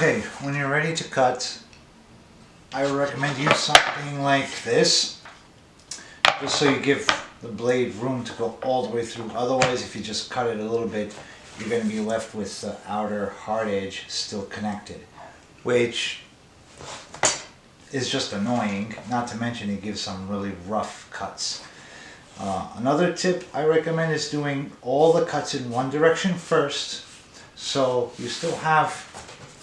Okay, when you're ready to cut, I would recommend use something like this, just so you give the blade room to go all the way through. Otherwise, if you just cut it a little bit, you're going to be left with the outer hard edge still connected, which is just annoying, not to mention it gives some really rough cuts. Another tip I recommend is doing all the cuts in one direction first, so you still have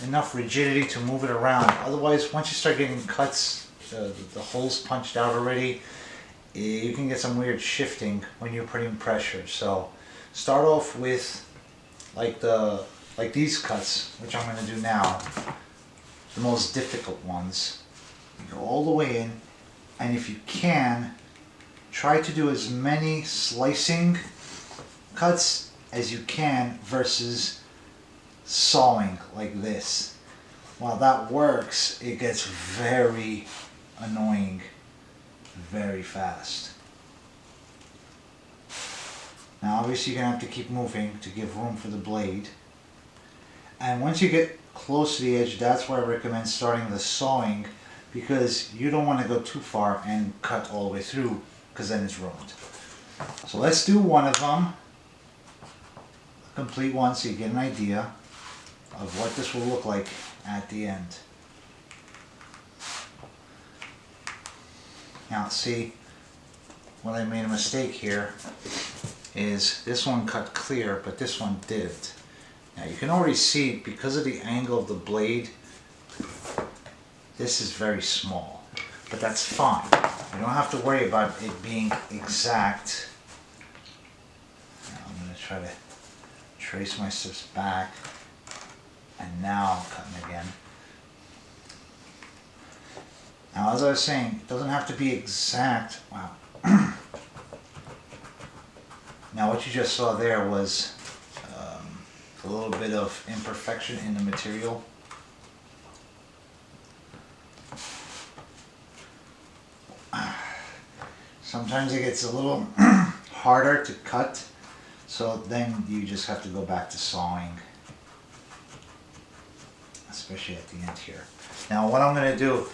enough rigidity to move it around. Otherwise, once you start getting cuts, the holes punched out already, you can get some weird shifting when you're putting pressure. So start off with like these cuts, which I'm going to do now, the most difficult ones. You go all the way in, and if you can, try to do as many slicing cuts as you can versus sawing like this. While that works, it gets very annoying very fast. Now obviously you're going to have to keep moving to give room for the blade. And once you get close to the edge, that's where I recommend starting the sawing, because you don't want to go too far and cut all the way through, because then it's ruined. So let's do one of them, a complete one, so you get an idea of what this will look like at the end. Now see, what I made a mistake here is this one cut clear, but this one didn't. Now you can already see, because of the angle of the blade, this is very small, but that's fine. You don't have to worry about it being exact. Now I'm going to try to trace my steps back, and now I'm cutting again. Now, as I was saying, it doesn't have to be exact. Wow. Now what you just saw there was a little bit of imperfection in the material. Sometimes it gets a little harder to cut, so then you just have to go back to sawing, especially at the end here. Now what I'm going to do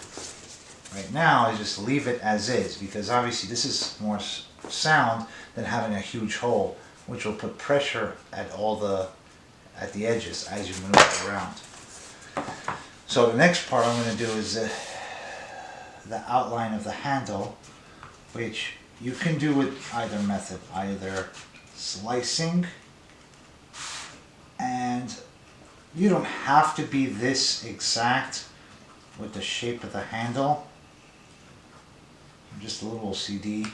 right now is just leave it as is, because obviously this is more sound than having a huge hole, which will put pressure at the edges as you maneuver it around. So the next part I'm going to do is the outline of the handle, which you can do with either method, either slicing, and you don't have to be this exact with the shape of the handle. I'm just a little OCD,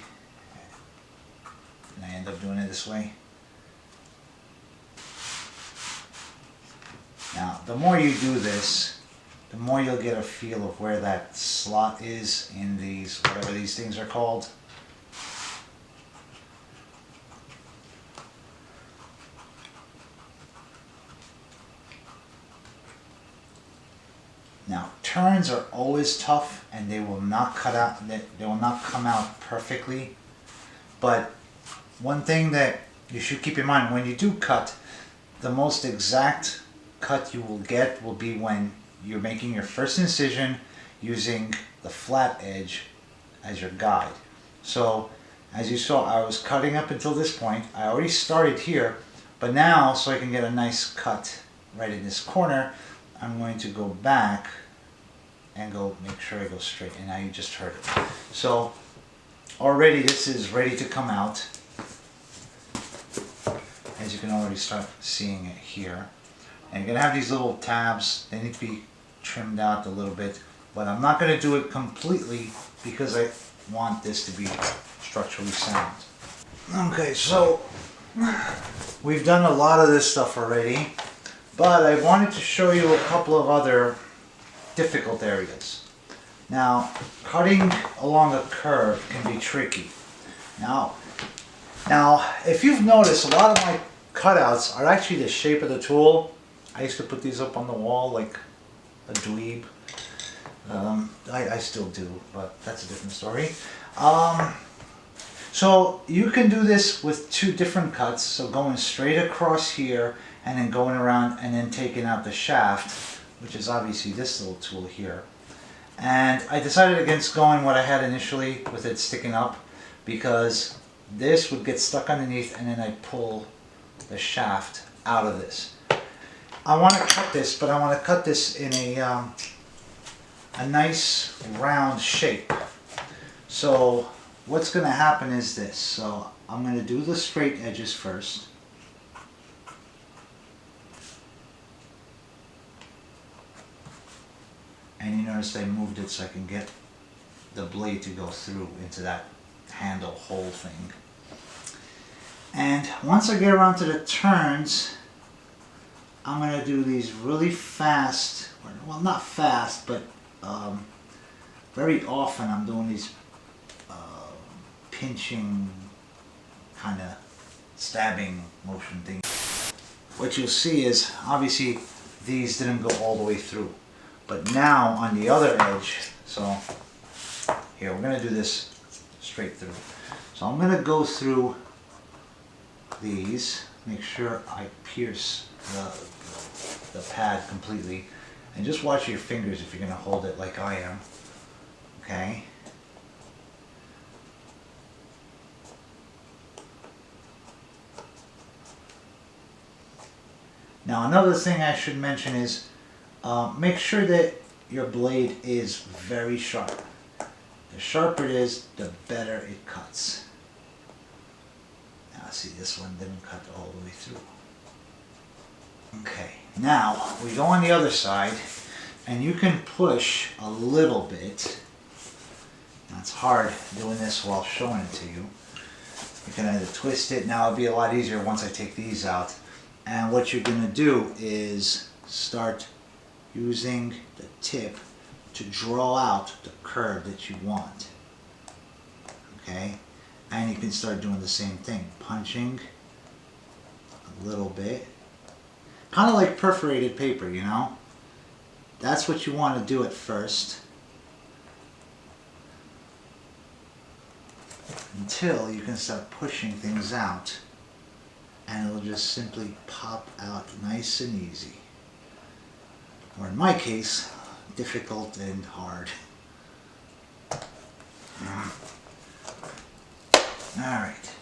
and I end up doing it this way. Now, the more you do this, the more you'll get a feel of where that slot is in these, whatever these things are called. Now, turns are always tough, and they will not cut out, they will not come out perfectly. But one thing that you should keep in mind when you do cut, the most exact cut you will get will be when you're making your first incision using the flat edge as your guide. So as you saw, I was cutting up until this point. I already started here, but now, so I can get a nice cut right in this corner, I'm going to go back and go make sure I go straight. And now you just heard it. So already this is ready to come out, as you can already start seeing it here. And you're going to have these little tabs. They need to be trimmed out a little bit, but I'm not going to do it completely because I want this to be structurally sound. Okay, so we've done a lot of this stuff already, but I wanted to show you a couple of other difficult areas. Now, cutting along a curve can be tricky. Now, if you've noticed, a lot of my cutouts are actually the shape of the tool. I used to put these up on the wall like a dweeb. I still do, but that's a different story. So you can do this with two different cuts, so going straight across here and then going around and then taking out the shaft, which is obviously this little tool here. And I decided against going what I had initially with it sticking up, because this would get stuck underneath and then I pull the shaft out of this. I want to cut this, but I want to cut this in a nice round shape. So what's going to happen is this. So I'm going to do the straight edges first. And you notice I moved it so I can get the blade to go through into that handle hole thing. And once I get around to the turns, I'm going to do these really fast, well not fast, but very often I'm doing these pinching, kind of stabbing motion things. What you'll see is obviously these didn't go all the way through. But now on the other edge, so here we're going to do this straight through. So I'm going to go through these, make sure I pierce the pad completely, and just watch your fingers if you're going to hold it like I am. Okay. Now another thing I should mention is make sure that your blade is very sharp. The sharper it is, the better it cuts. Now see, this one didn't cut all the way through. Okay, now we go on the other side, and you can push a little bit. Now it's hard doing this while showing it to you. You can either twist it. Now it'll be a lot easier once I take these out. And what you're going to do is start using the tip to draw out the curve that you want. Okay? And you can start doing the same thing. Punching a little bit. Kind of like perforated paper, you know? That's what you want to do at first. Until you can start pushing things out. And it'll just simply pop out nice and easy. Or in my case, difficult and hard. Alright.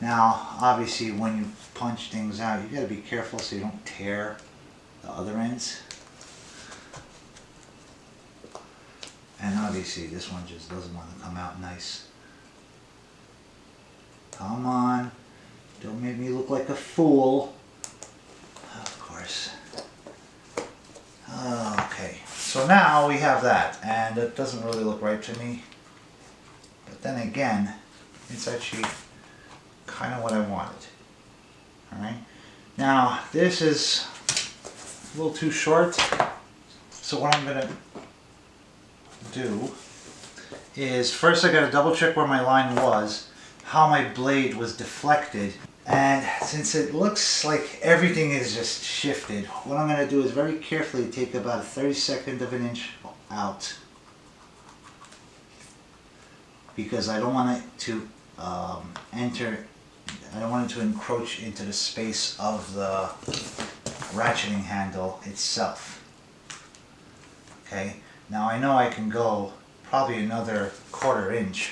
Now, obviously when you punch things out, you gotta be careful so you don't tear the other ends. And obviously this one just doesn't want to come out nice. Come on. Don't make me look like a fool. Of course. Okay, so now we have that, and it doesn't really look right to me. But then again, it's actually kind of what I wanted. Alright, now this is a little too short, so what I'm going to do is first I got to double check where my line was, how my blade was deflected. And since it looks like everything is just shifted, what I'm going to do is very carefully take about a 32nd of an inch out, because I don't want it to I don't want it to encroach into the space of the ratcheting handle itself. Okay, now I know I can go probably another 1/4 inch.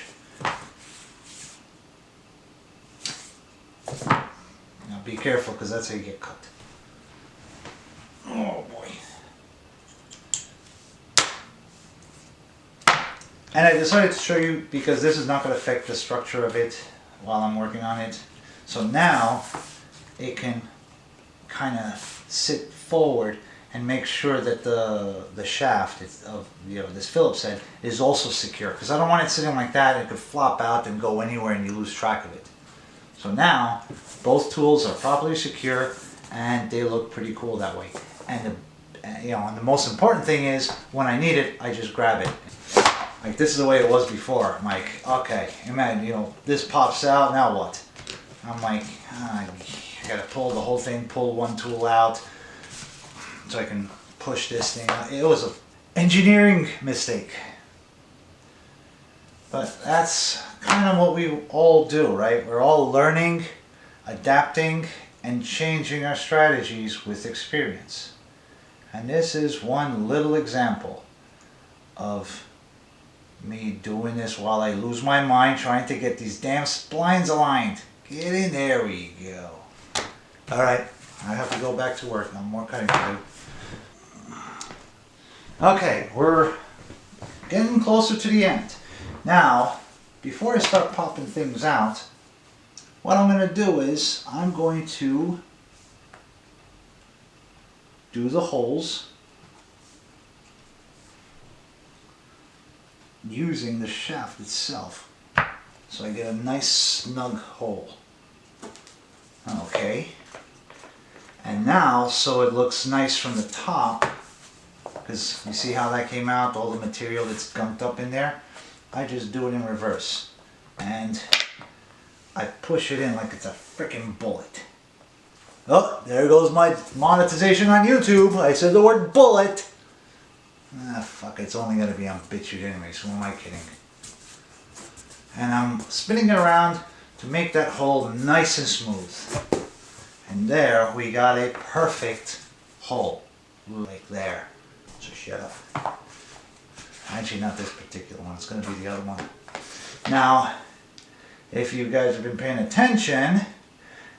Now be careful, because that's how you get cut. Oh boy. And I decided to show you because this is not going to affect the structure of it while I'm working on it. So now it can kind of sit forward and make sure that the shaft of this Phillips head is also secure, because I don't want it sitting like that. It could flop out and go anywhere and you lose track of it. So now both tools are properly secure and they look pretty cool that way. And and the most important thing is when I need it, I just grab it. Like this is the way it was before. I'm like, okay, imagine, this pops out, now what? I'm like, I gotta pull the whole thing, pull one tool out so I can push this thing out. It was an engineering mistake. But that's kind of what we all do, right? We're all learning, adapting, and changing our strategies with experience. And this is one little example of me doing this while I lose my mind trying to get these damn splines aligned. Get in, there we go. Alright, I have to go back to work. No more cutting to do. Okay, we're getting closer to the end. Now, before I start popping things out, what I'm going to do is I'm going to do the holes using the shaft itself, so I get a nice snug hole. Okay, and now so it looks nice from the top, because you see how that came out, all the material that's gunked up in there. I just do it in reverse and I push it in like it's a freaking bullet. Oh, there goes my monetization on YouTube. I said the word bullet. Ah, fuck, it's only going to be on BitChute anyway, so who am I kidding? And I'm spinning it around to make that hole nice and smooth. And there we got a perfect hole. Like there. So shut up. Actually, not this particular one. It's going to be the other one. Now, if you guys have been paying attention,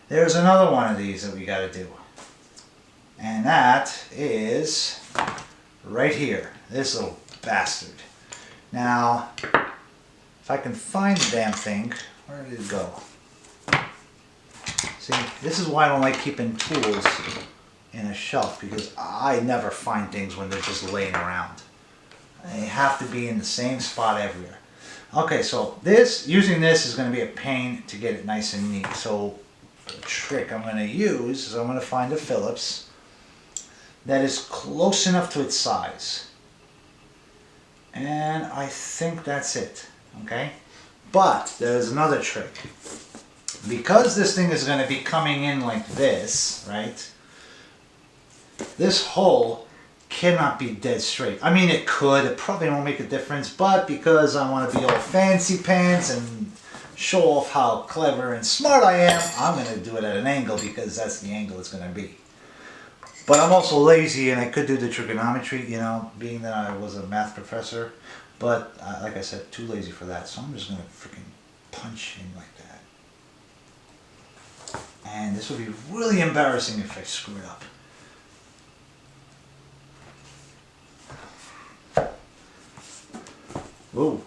there's another one of these that we got to do. And that is right here, this little bastard. Now, if I can find the damn thing, where did it go? See, this is why I don't like keeping tools in a shelf, because I never find things when they're just laying around. They have to be in the same spot everywhere. Okay, so using this is going to be a pain to get it nice and neat. So the trick I'm going to use is I'm going to find a Phillips that is close enough to its size. And I think that's it, okay? But there's another trick. Because this thing is going to be coming in like this, right? This hole cannot be dead straight. I mean, it could, it probably won't make a difference, but because I want to be all fancy pants and show off how clever and smart I am, I'm going to do it at an angle because that's the angle it's going to be. But I'm also lazy and I could do the trigonometry, you know, being that I was a math professor. But like I said, too lazy for that. So I'm just going to freaking punch in like that. And this would be really embarrassing if I screw it up. Whoa.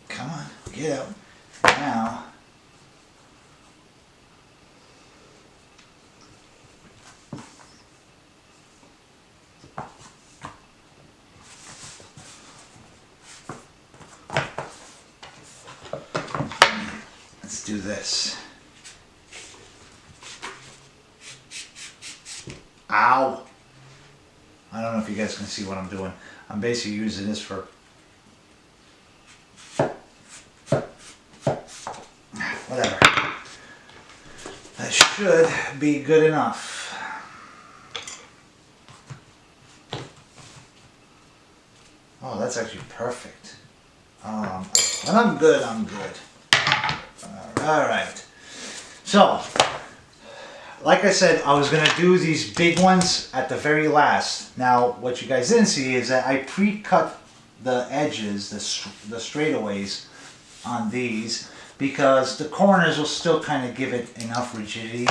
Come on, get out. Now. Let's do this. Ow! I don't know if you guys can see what I'm doing. I'm basically using this for whatever. That should be good enough. Oh, that's actually perfect. When I'm good, I'm good. Alright. So, like I said, I was going to do these big ones at the very last. Now, what you guys didn't see is that I pre-cut the edges, the straightaways on these, because the corners will still kind of give it enough rigidity.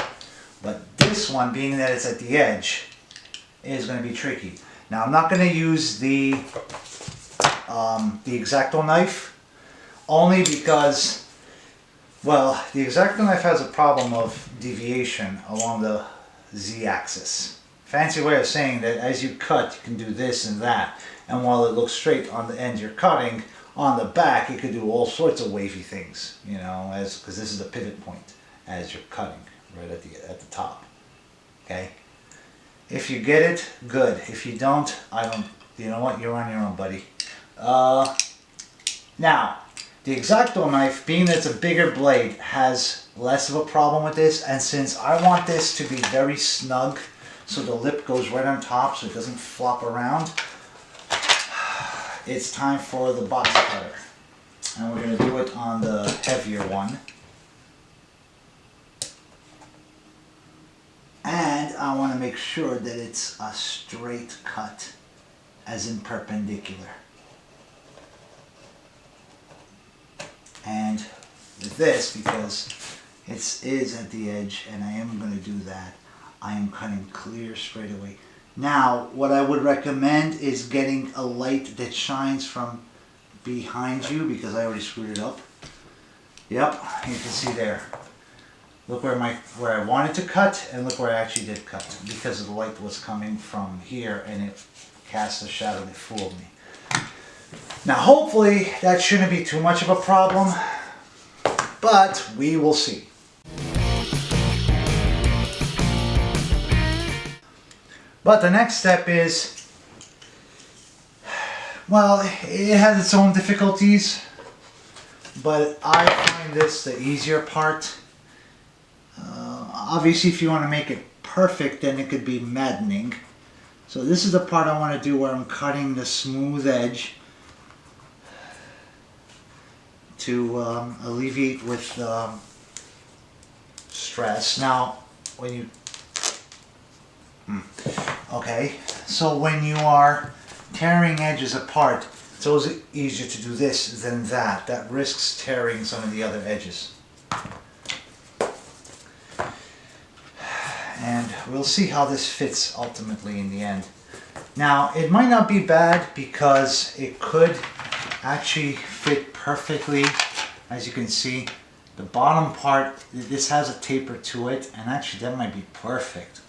But this one, being that it's at the edge, is going to be tricky. Now, I'm not going to use the x-acto knife, only because, well, the x-acto knife has a problem of deviation along the z-axis. Fancy way of saying that as you cut, you can do this and that. And while it looks straight on the end you're cutting, on the back it could do all sorts of wavy things, you know, because this is the pivot point as you're cutting, right at the top. Okay? If you get it, good. If you don't, you know what, you're on your own, buddy. Now, the x-acto knife, being that it's a bigger blade, has less of a problem with this, and since I want this to be very snug, so the lip goes right on top so it doesn't flop around, it's time for the box cutter. And we're going to do it on the heavier one. And I want to make sure that it's a straight cut, as in perpendicular. And with this, because it is at the edge and I am going to do that, I am cutting clear straight away. Now, what I would recommend is getting a light that shines from behind you, because I already screwed it up. Yep, you can see there. Look where I wanted to cut, and look where I actually did cut, because the light was coming from here and it cast a shadow that fooled me. Now hopefully that shouldn't be too much of a problem, but we will see. But the next step is, well, it has its own difficulties, but I find this the easier part. Obviously, if you want to make it perfect, then it could be maddening. So this is the part I want to do where I'm cutting the smooth edge to alleviate with stress. Now, when you... Okay, so when you are tearing edges apart, it's always easier to do this than that. That risks tearing some of the other edges. And we'll see how this fits ultimately in the end. Now, it might not be bad because it could actually fit perfectly. As you can see, the bottom part, this has a taper to it, and actually that might be perfect.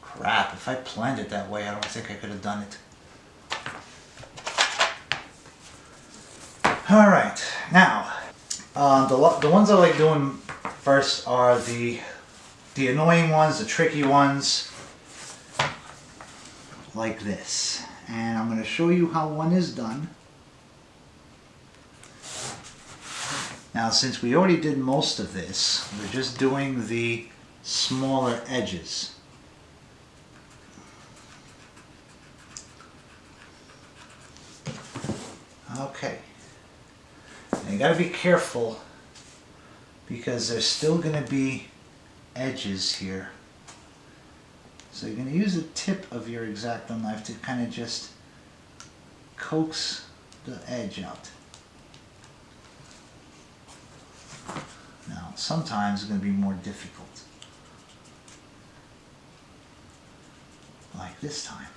Crap, if I planned it that way, I don't think I could have done it. Alright, now, the ones I like doing first are the annoying ones, the tricky ones, like this. And I'm going to show you how one is done. Now, since we already did most of this, we're just doing the smaller edges. Okay. Now you got to be careful because there's still going to be edges here. So you're going to use the tip of your X-acto knife to kind of just coax the edge out. Now, sometimes it's going to be more difficult. Like this time.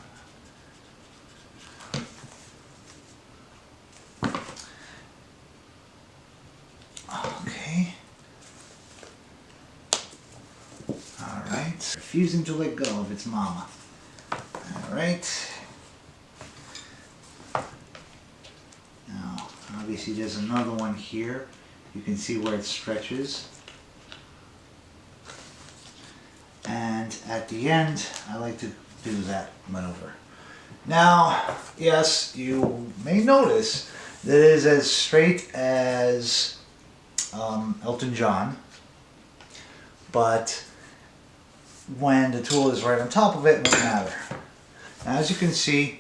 Okay. Alright. Refusing to let go of its mama. Alright. Now, obviously there's another one here. You can see where it stretches. And at the end, I like to do that maneuver. Now, yes, you may notice that it is as straight as Elton John, but when the tool is right on top of it, it won't matter. Now, as you can see,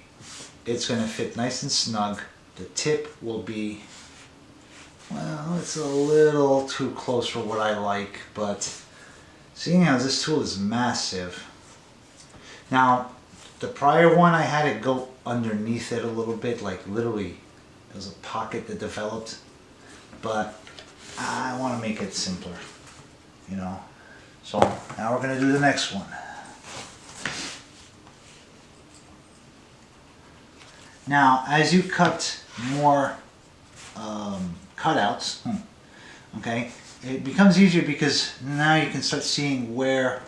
it's going to fit nice and snug. The tip will be, well, it's a little too close for what I like, but seeing as this tool is massive. Now, the prior one, I had it go underneath it a little bit, like literally there's a pocket that developed, but I want to make it simpler, you know. So now we're going to do the next one. Now, as you cut more cutouts, okay, it becomes easier because now you can start seeing where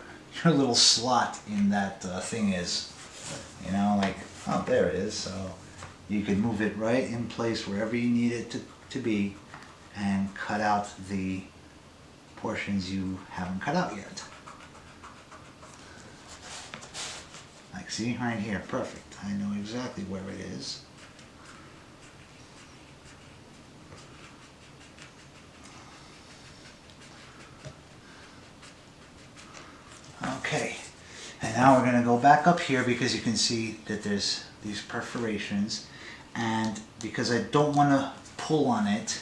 your little slot in that thing is. You know, like, oh, there it is. So you can move it right in place wherever you need it to be and cut out the portions you haven't cut out yet. Like, see, right here, perfect. I know exactly where it is. Okay, and now we're going to go back up here because you can see that there's these perforations, and because I don't want to pull on it,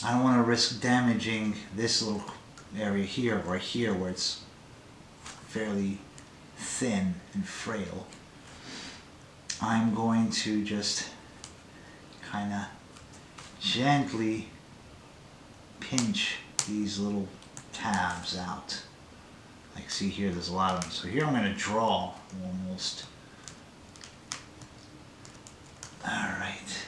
I don't want to risk damaging this little area here or here where it's fairly thin and frail, I'm going to just kind of gently pinch these little tabs out. Like, see here, there's a lot of them. So here I'm going to draw almost. Alright.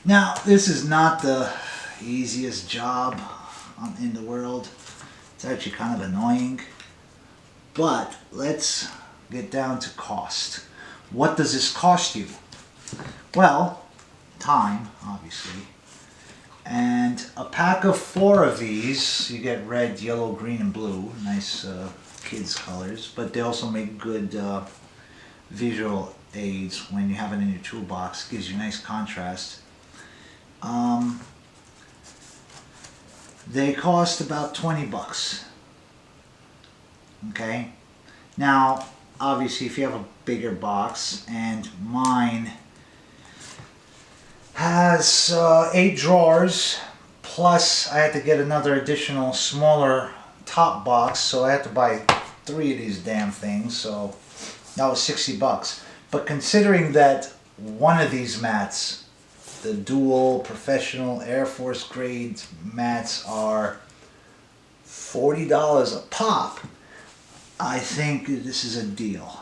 Now, this is not the easiest job in the world. It's actually kind of annoying. But let's get down to cost. What does this cost you? Well, time, obviously. And a pack of 4 of these, you get red, yellow, green, and blue. Nice kids colors. But they also make good visual aids when you have it in your toolbox. Gives you nice contrast. They cost about 20 bucks. Okay? Now, obviously, if you have a bigger box, and mine has 8 drawers, plus I had to get another additional smaller top box, so I had to buy 3 of these damn things, so that was 60 bucks. But considering that one of these mats, the dual professional Air Force grade mats, are $40 a pop, I think this is a deal.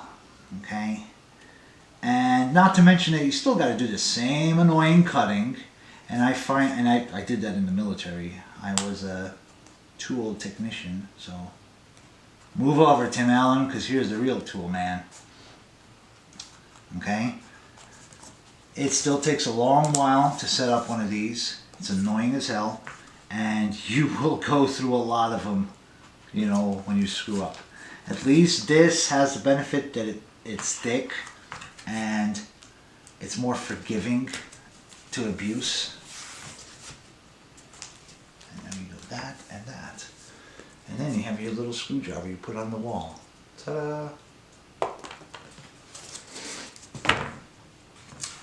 Okay? And not to mention that you still got to do the same annoying cutting. And I find, and I did that in the military. I was a tool technician, so move over, Tim Allen, because here's the real tool man. Okay? It still takes a long while to set up one of these. It's annoying as hell, and you will go through a lot of them, you know, when you screw up. At least this has the benefit that it's thick and it's more forgiving to abuse. And then you go that and that. And then you have your little screwdriver you put on the wall. Ta-da!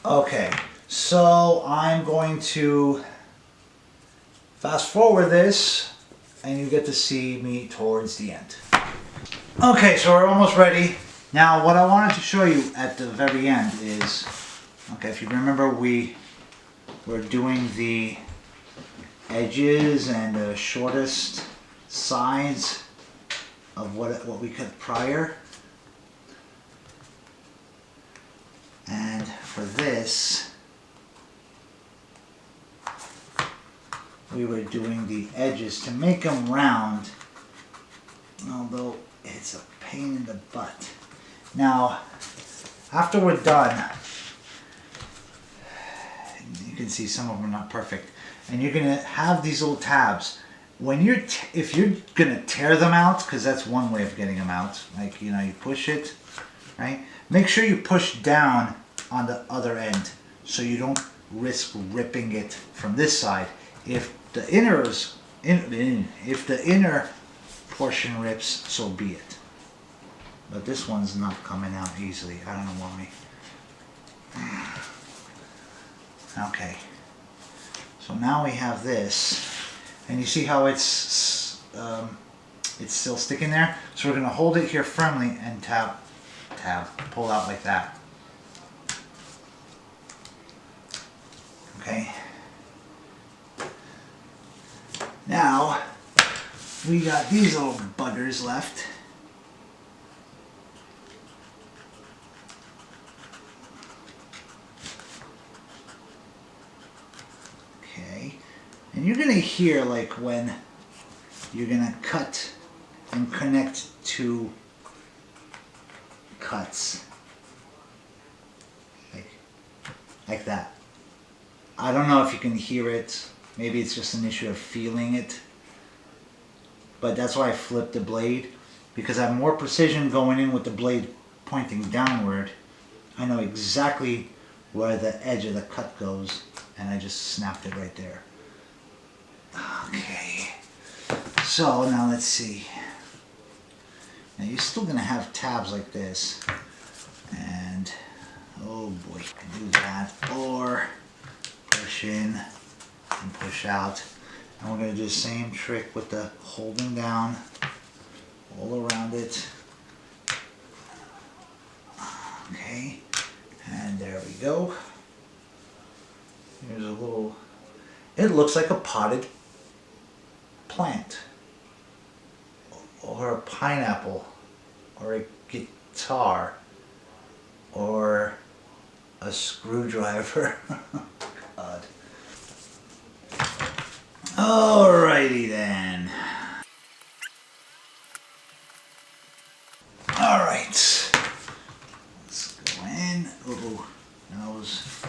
Okay, so I'm going to fast forward this and you get to see me towards the end. Okay, so we're almost ready. Now what I wanted to show you at the very end is, okay, if you remember, we were doing the edges and the shortest sides of what we cut prior. And for this, we were doing the edges to make them round, although it's a pain in the butt. Now, after we're done, you can see some of them are not perfect, and you're gonna have these little tabs. When if you're gonna tear them out, because that's one way of getting them out, like, you know, you push it, right? Make sure you push down on the other end so you don't risk ripping it from this side. If the inner portion rips, so be it. But this one's not coming out easily. I don't know why. Okay. So now we have this, and you see how it's still sticking there. So we're going to hold it here firmly and pull out like that. Okay. Now we got these little buggers left. Okay. And you're going to hear, like, when you're going to cut and connect two cuts. Like that. I don't know if you can hear it. Maybe it's just an issue of feeling it. But that's why I flipped the blade, because I have more precision going in with the blade pointing downward. I know exactly where the edge of the cut goes, and I just snapped it right there. Okay. So now let's see. Now you're still going to have tabs like this. And oh boy, you can do that. Or push in and push out. And we're going to do the same trick with the holding down all around it. Okay, and there we go. Here's a little, it looks like a potted plant, or a pineapple, or a guitar, or a screwdriver. God. Alrighty then. Alright. Let's go in. Ooh, nose.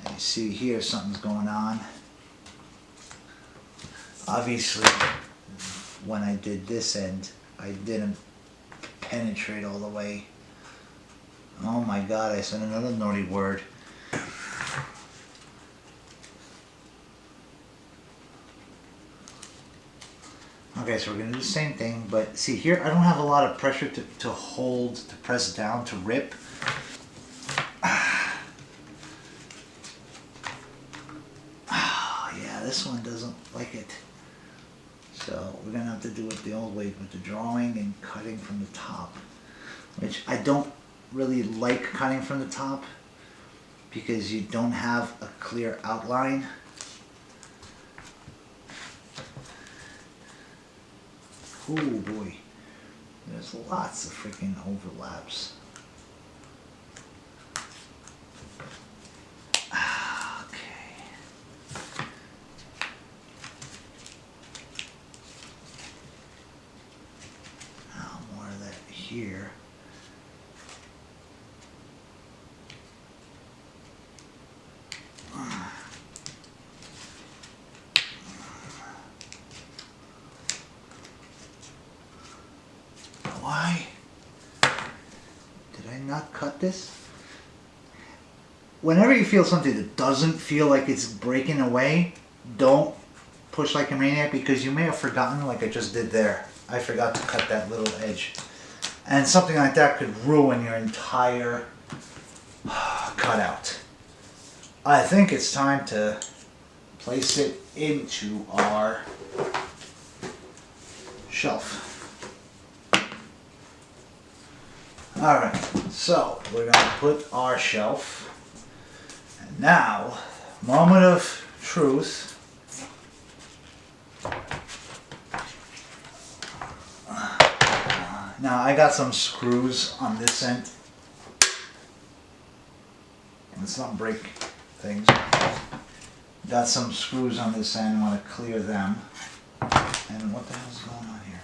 You see here something's going on. Obviously, when I did this end, I didn't penetrate all the way. Oh my God, I said another naughty word. Okay, so we're going to do the same thing, but see here, I don't have a lot of pressure to hold, to press down, to rip. Yeah, this one doesn't like it. So we're going to have to do it the old way with the drawing and cutting from the top, which I don't really like cutting from the top because you don't have a clear outline. Oh boy, there's lots of freaking overlaps. Okay. Now more of that here. Why did I not cut this? Whenever you feel something that doesn't feel like it's breaking away, don't push like a maniac, because you may have forgotten, like I just did there. I forgot to cut that little edge. And something like that could ruin your entire cutout. I think it's time to place it into our shelf. Alright, so we're going to put our shelf, and now, moment of truth. Now I got some screws on this end. Let's not break things. Got some screws on this end, I want to clear them. And what the hell's going on here?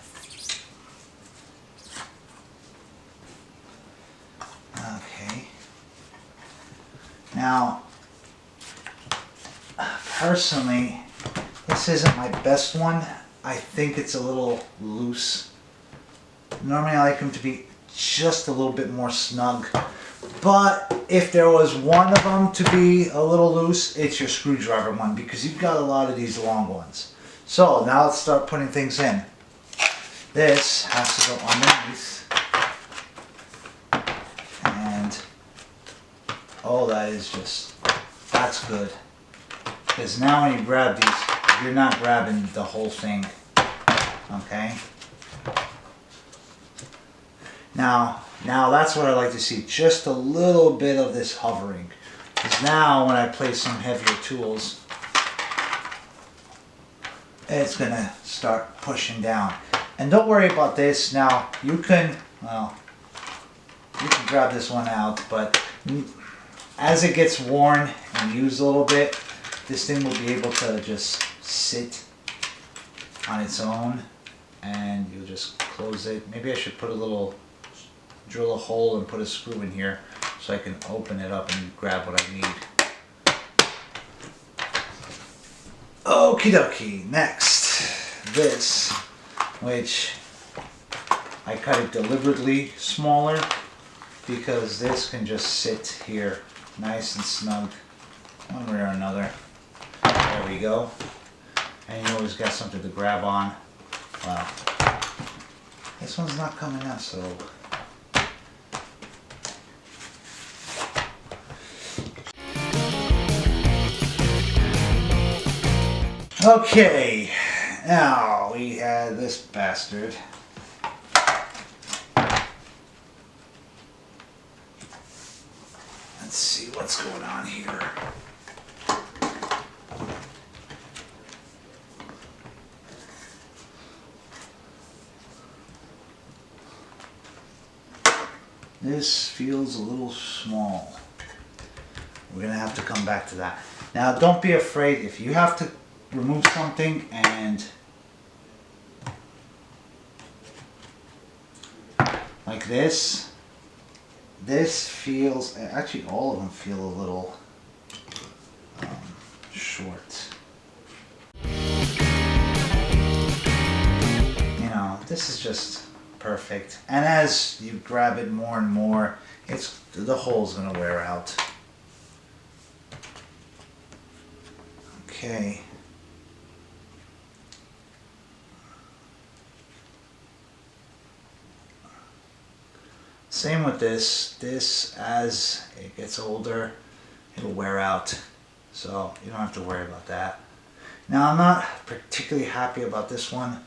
Okay. Now, personally, this isn't my best one. I think it's a little loose. Normally I like them to be just a little bit more snug. But if there was one of them to be a little loose, it's your screwdriver one, because you've got a lot of these long ones. So now let's start putting things in. This has to go underneath. Oh, that is just, that's good. Because now when you grab these, you're not grabbing the whole thing. Okay? Now that's what I like to see. Just a little bit of this hovering. Because now when I place some heavier tools, it's going to start pushing down. And don't worry about this. Now, you can grab this one out, but as it gets worn and used a little bit, this thing will be able to just sit on its own, and you'll just close it. Maybe I should put a little, drill a hole and put a screw in here so I can open it up and grab what I need. Okie dokie, next, this, which I cut it deliberately smaller because this can just sit here nice and snug, one way or another. There we go. And you always got something to grab on. Wow. This one's not coming out, so. Okay, now we had this bastard. Let's see what's going on here. This feels a little small. We're gonna have to come back to that. Now don't be afraid if you have to remove something and like this. This feels, actually all of them feel a little short. You know, this is just perfect. And as you grab it more and more, the hole's gonna wear out. Okay. Same with this. This, as it gets older, it'll wear out. So you don't have to worry about that. Now I'm not particularly happy about this one.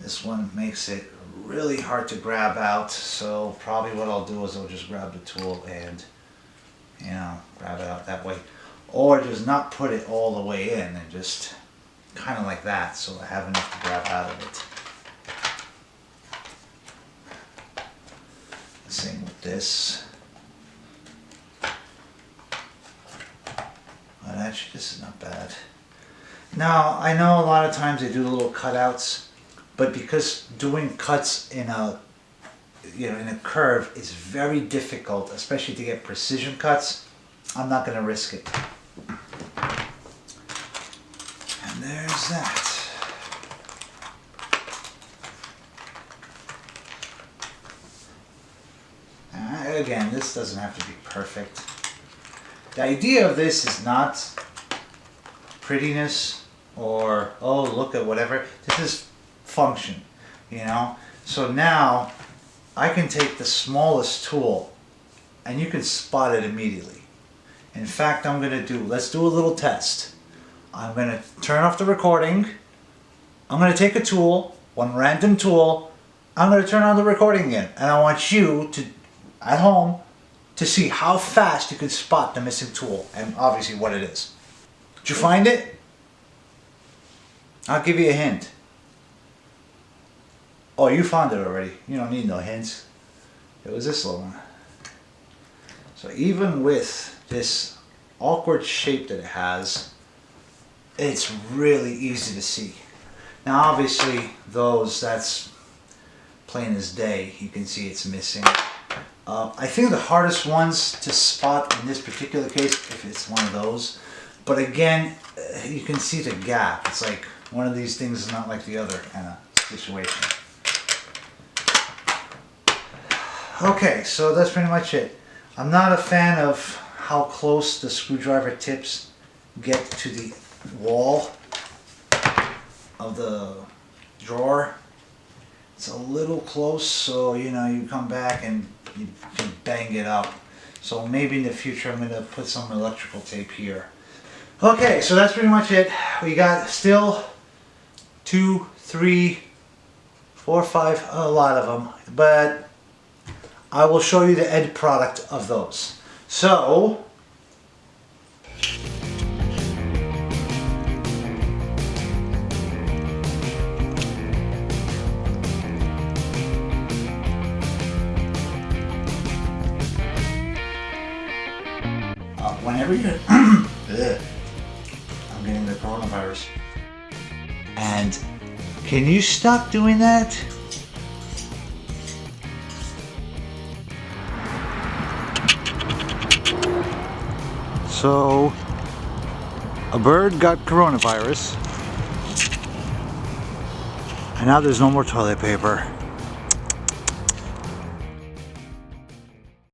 This one makes it really hard to grab out. So probably what I'll do is I'll just grab the tool and, you know, grab it out that way. Or just not put it all the way in and just kind of like that. So I have enough to grab out of it. Same with this. But actually this is not bad. Now I know a lot of times they do little cutouts, but because doing cuts in a curve is very difficult, especially to get precision cuts, I'm not going to risk it. And there's that. Again, this doesn't have to be perfect. The idea of this is not prettiness or, oh, look at whatever. This is function, you know? So now I can take the smallest tool and you can spot it immediately. In fact, let's do a little test. I'm going to turn off the recording. I'm going to take a tool, one random tool. I'm going to turn on the recording again. And I want you to, at home, to see how fast you can spot the missing tool and obviously what it is. Did you find it? I'll give you a hint. Oh, you found it already. You don't need no hints. It was this little one. So even with this awkward shape that it has, it's really easy to see. Now obviously that's plain as day. You can see it's missing. I think the hardest ones to spot in this particular case, if it's one of those, but again, you can see the gap. It's like one of these things is not like the other kind of situation. Okay, so that's pretty much it. I'm not a fan of how close the screwdriver tips get to the wall of the drawer. It's a little close, so you know, you come back and you can bang it up. So maybe in the future I'm going to put some electrical tape here. Okay, so that's pretty much it. We got still 2, 3, 4, 5, a lot of them, but I will show you the end product of those. So whenever you're I'm getting the coronavirus. And can you stop doing that? So a bird got coronavirus and now there's no more toilet paper.